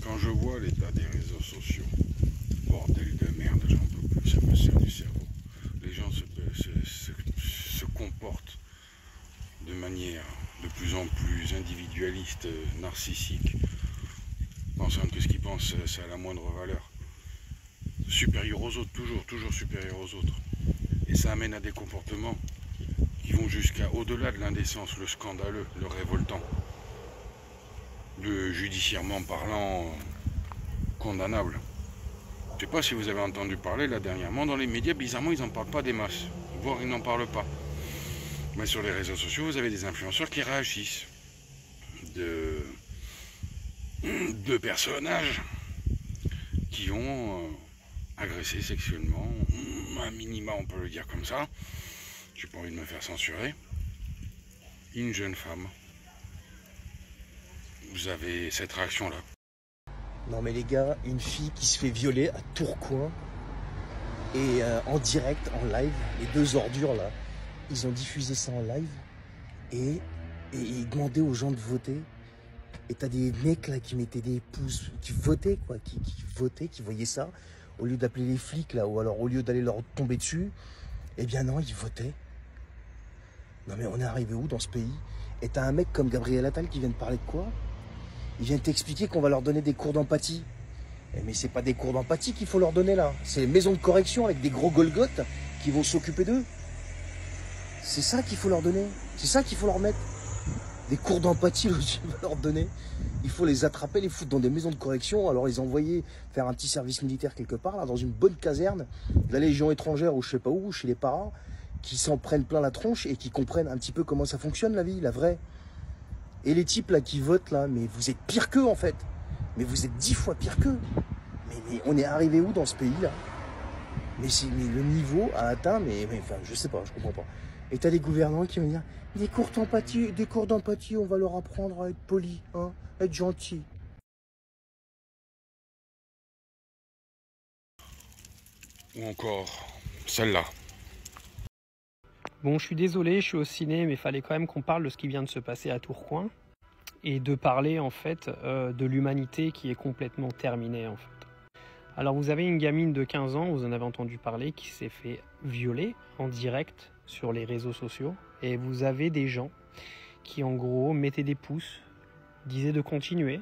Quand je vois l'état des réseaux sociaux, bordel de merde, j'en peux plus, ça me sert du cerveau. Les gens se comportent de manière de plus en plus individualiste, narcissique, pensant que ce qu'ils pensent, c'est à la moindre valeur. Supérieur aux autres, toujours supérieur aux autres. Et ça amène à des comportements qui vont jusqu'à au-delà de l'indécence, le scandaleux, le révoltant, le judiciairement parlant condamnable. Je ne sais pas si vous avez entendu parler là dernièrement, dans les médias, bizarrement ils n'en parlent pas des masses, voire ils n'en parlent pas. Mais sur les réseaux sociaux, vous avez des influenceurs qui réagissent de personnages qui ont agressé sexuellement, un minima on peut le dire comme ça, j'ai pas envie de me faire censurer, une jeune femme. Vous avez cette réaction là. Non mais les gars, une fille qui se fait violer à Tourcoing et en direct, en live, les deux ordures là, ils ont diffusé ça en live et ils demandaient aux gens de voter. Et t'as des mecs là qui mettaient des pouces, qui votaient quoi, qui votaient, qui voyaient ça, au lieu d'appeler les flics là, ou alors au lieu d'aller leur tomber dessus, eh bien non, ils votaient. Non mais on est arrivé où dans ce pays? Et t'as un mec comme Gabriel Attal qui vient de parler de quoi? Il vient t'expliquer qu'on va leur donner des cours d'empathie. Mais c'est pas des cours d'empathie qu'il faut leur donner là. C'est les maisons de correction avec des gros Golgoth qui vont s'occuper d'eux. C'est ça qu'il faut leur donner. C'est ça qu'il faut leur mettre. Des cours d'empathie, il va leur donner. Il faut les attraper, les foutre dans des maisons de correction, alors les envoyer faire un petit service militaire quelque part, là, dans une bonne caserne, de la Légion étrangère ou je sais pas où, chez les parents, qui s'en prennent plein la tronche et qui comprennent un petit peu comment ça fonctionne la vie, la vraie. Et les types là qui votent là, mais vous êtes pire qu'eux en fait. Mais vous êtes 10 fois pire qu'eux. Mais on est arrivé où dans ce pays là? Mais le niveau a atteint, enfin je sais pas, je comprends pas. Et t'as des gouvernants qui vont dire des cours d'empathie, on va leur apprendre à être poli, hein, à être gentil. Ou encore celle-là. Bon, je suis désolé, je suis au ciné, mais il fallait quand même qu'on parle de ce qui vient de se passer à Tourcoing et de parler en fait de l'humanité qui est complètement terminée en fait. Alors vous avez une gamine de 15 ans, vous en avez entendu parler, qui s'est fait violer en direct sur les réseaux sociaux et vous avez des gens qui en gros mettaient des pouces, disaient de continuer.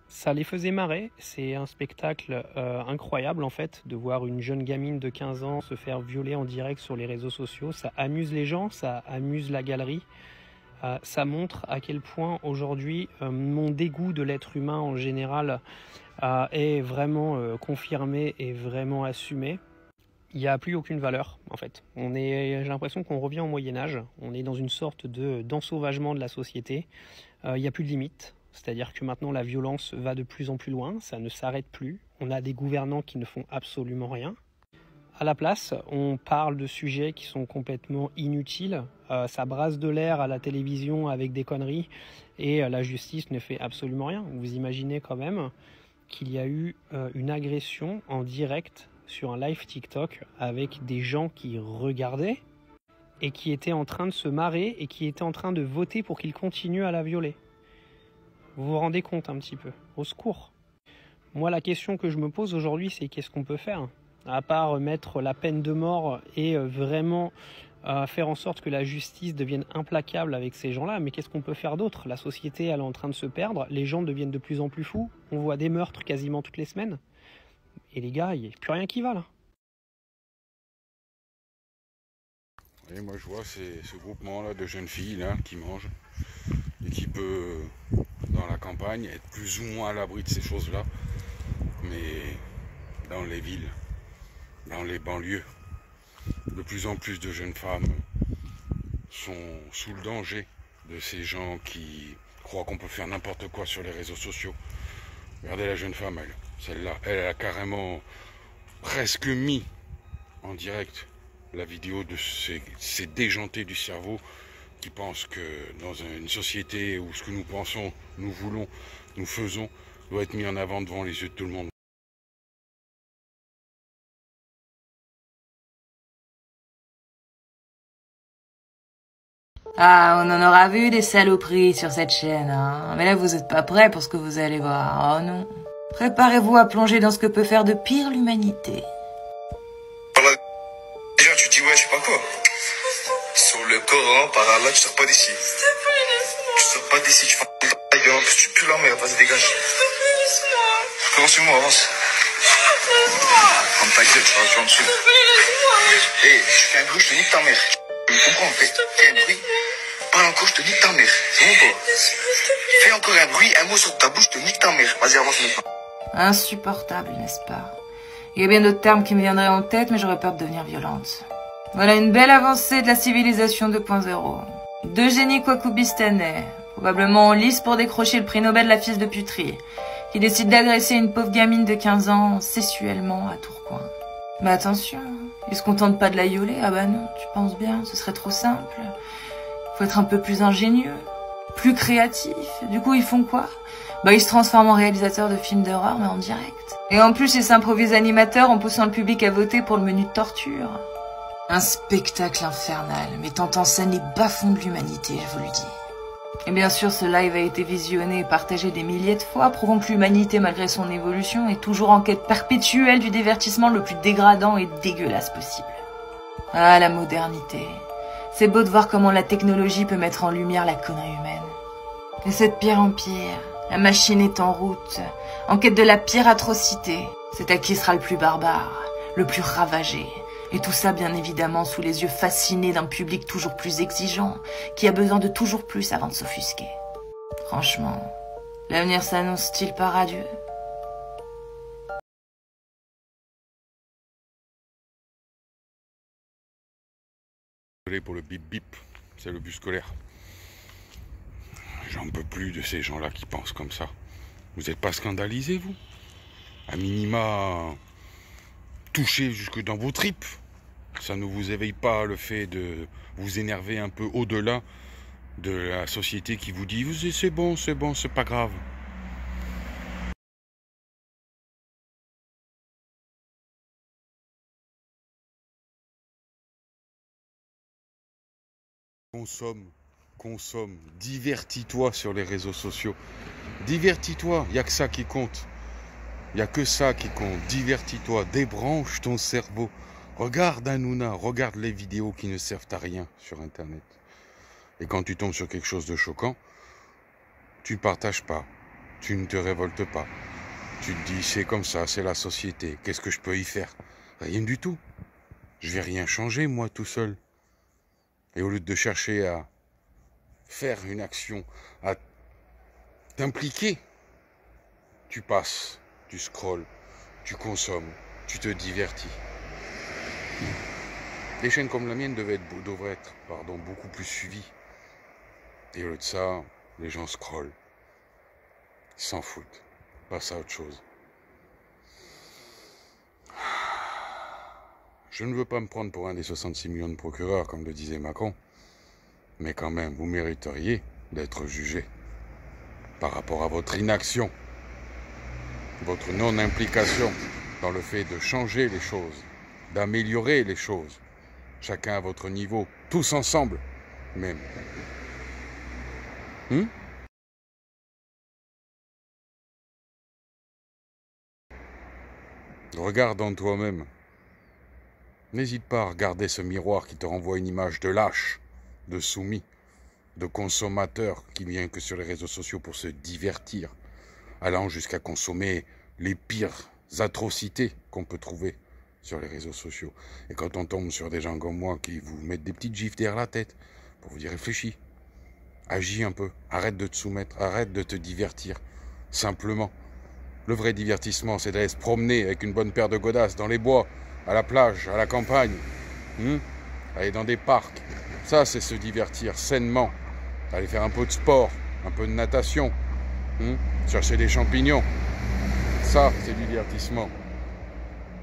Ça les faisait marrer, c'est un spectacle incroyable en fait, de voir une jeune gamine de 15 ans se faire violer en direct sur les réseaux sociaux. Ça amuse les gens, ça amuse la galerie, ça montre à quel point aujourd'hui mon dégoût de l'être humain en général est vraiment confirmé et vraiment assumé. Il n'y a plus aucune valeur en fait. J'ai l'impression qu'on revient au Moyen-Âge, on est dans une sorte d'ensauvagement de la société, il n'y a plus de limite. C'est-à-dire que maintenant la violence va de plus en plus loin, ça ne s'arrête plus. On a des gouvernants qui ne font absolument rien. À la place, on parle de sujets qui sont complètement inutiles. Ça brasse de l'air à la télévision avec des conneries et la justice ne fait absolument rien. Vous imaginez quand même qu'il y a eu une agression en direct sur un live TikTok avec des gens qui regardaient et qui étaient en train de se marrer et qui étaient en train de voter pour qu'il continue à la violer. Vous vous rendez compte un petit peu? Au secours. Moi, la question que je me pose aujourd'hui, c'est qu'est-ce qu'on peut faire? À part mettre la peine de mort et vraiment faire en sorte que la justice devienne implacable avec ces gens-là, mais qu'est-ce qu'on peut faire d'autre? La société, elle est en train de se perdre, les gens deviennent de plus en plus fous, on voit des meurtres quasiment toutes les semaines. Et les gars, il n'y a plus rien qui va là. Et moi je vois ce groupement-là de jeunes filles là, qui mangent et qui peut, dans la campagne, être plus ou moins à l'abri de ces choses-là, mais dans les villes, dans les banlieues, de plus en plus de jeunes femmes sont sous le danger de ces gens qui croient qu'on peut faire n'importe quoi sur les réseaux sociaux. Regardez la jeune femme, celle-là, elle a carrément presque mis en direct la vidéo de ces déjantés du cerveau qui pensent que dans une société où ce que nous pensons, nous voulons, nous faisons, doit être mis en avant devant les yeux de tout le monde. Ah, on en aura vu des saloperies sur cette chaîne, hein. Mais là, vous êtes pas prêts pour ce que vous allez voir. Oh non. Préparez-vous à plonger dans ce que peut faire de pire l'humanité. Voilà. Déjà, tu dis ouais, je sais pas quoi. Sur le Coran, par Allah, tu sors pas d'ici. S'il te plaît, laisse-moi. Tu sors pas d'ici, tu fais ta gueule, en plus tu pues la merde, vas-y, dégage. S'il te plaît, laisse-moi. Comment suis-moi, avance. Laisse-moi. Comme ta gueule, tu vas en dessous. S'il te plaît, laisse-moi. Hé, tu fais un bruit, je te nique ta mère. Tu me comprends, fais un bruit. Parle encore, je te nique ta mère. C'est bon, quoi. Fais encore un bruit, un mot sur ta bouche, je te nique ta mère. Vas-y, avance maintenant. Insupportable, n'est-ce pas? Il y a bien d'autres termes qui me viendraient en tête, mais j'aurais peur de devenir violente. Voilà une belle avancée de la civilisation 2.0. Deux génies kwakubistanais, probablement en lice pour décrocher le prix Nobel de la fils de puterie, qui décident d'agresser une pauvre gamine de 15 ans sexuellement à Tourcoing. Mais attention, ils se contentent pas de la yoler. Ah bah non, tu penses bien, ce serait trop simple. Faut être un peu plus ingénieux, plus créatif. Du coup, ils font quoi? Bah, ils se transforment en réalisateurs de films d'horreur, mais en direct. Et en plus, ils s'improvisent animateurs en poussant le public à voter pour le menu de torture. Un spectacle infernal, mettant en scène les bas-fonds de l'humanité, je vous le dis. Et bien sûr, ce live a été visionné et partagé des milliers de fois, prouvant que l'humanité, malgré son évolution, est toujours en quête perpétuelle du divertissement le plus dégradant et dégueulasse possible. Ah, la modernité. C'est beau de voir comment la technologie peut mettre en lumière la connerie humaine. Et c'est de pire en pire. La machine est en route, en quête de la pire atrocité. C'est à qui sera le plus barbare, le plus ravagé. Et tout ça, bien évidemment, sous les yeux fascinés d'un public toujours plus exigeant, qui a besoin de toujours plus avant de s'offusquer. Franchement, l'avenir s'annonce-t-il pas radieux? Désolé pour le bip bip, c'est le bus scolaire. J'en peux plus de ces gens-là qui pensent comme ça. Vous n'êtes pas scandalisés, vous? À minima, touché jusque dans vos tripes. Ça ne vous éveille pas le fait de vous énerver un peu au-delà de la société qui vous dit « c'est bon, c'est pas grave ». Consomme, divertis-toi sur les réseaux sociaux. Divertis-toi, il n'y a que ça qui compte. Il n'y a que ça qui compte. Divertis-toi, débranche ton cerveau. Regarde Hanouna, regarde les vidéos qui ne servent à rien sur Internet. Et quand tu tombes sur quelque chose de choquant, tu ne partages pas, tu ne te révoltes pas. Tu te dis, c'est comme ça, c'est la société, qu'est-ce que je peux y faire? Rien du tout. Je vais rien changer, moi, tout seul. Et au lieu de chercher à faire une action, à t'impliquer, tu passes, tu scrolles, tu consommes, tu te divertis. Des chaînes comme la mienne devraient être beaucoup plus suivies. Et au lieu de ça, les gens scrollent, ils s'en foutent, passent à autre chose. Je ne veux pas me prendre pour un des 66 millions de procureurs, comme le disait Macron, mais quand même, vous mériteriez d'être jugé par rapport à votre inaction, votre non-implication dans le fait de changer les choses, d'améliorer les choses, chacun à votre niveau, tous ensemble, même. Regarde en toi-même. N'hésite pas à regarder ce miroir qui te renvoie une image de lâche, de soumis, de consommateur qui vient que sur les réseaux sociaux pour se divertir, allant jusqu'à consommer les pires atrocités qu'on peut trouver sur les réseaux sociaux. Et quand on tombe sur des gens comme moi qui vous mettent des petites gifles derrière la tête pour vous dire réfléchis, agis un peu, arrête de te soumettre, arrête de te divertir, simplement. Le vrai divertissement, c'est d'aller se promener avec une bonne paire de godasses dans les bois, à la plage, à la campagne, aller dans des parcs. Ça, c'est se divertir sainement. Aller faire un peu de sport, un peu de natation, chercher des champignons. Ça, c'est du divertissement.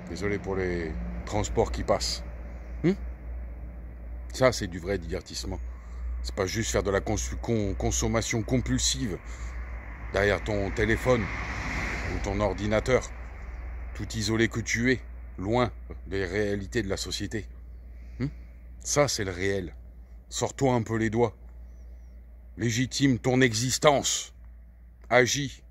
Désolé pour les transports qui passent. Ça, c'est du vrai divertissement. C'est pas juste faire de la consommation compulsive derrière ton téléphone ou ton ordinateur, tout isolé que tu es, loin des réalités de la société. Ça, c'est le réel. Sors-toi un peu les doigts. Légitime ton existence. Agis.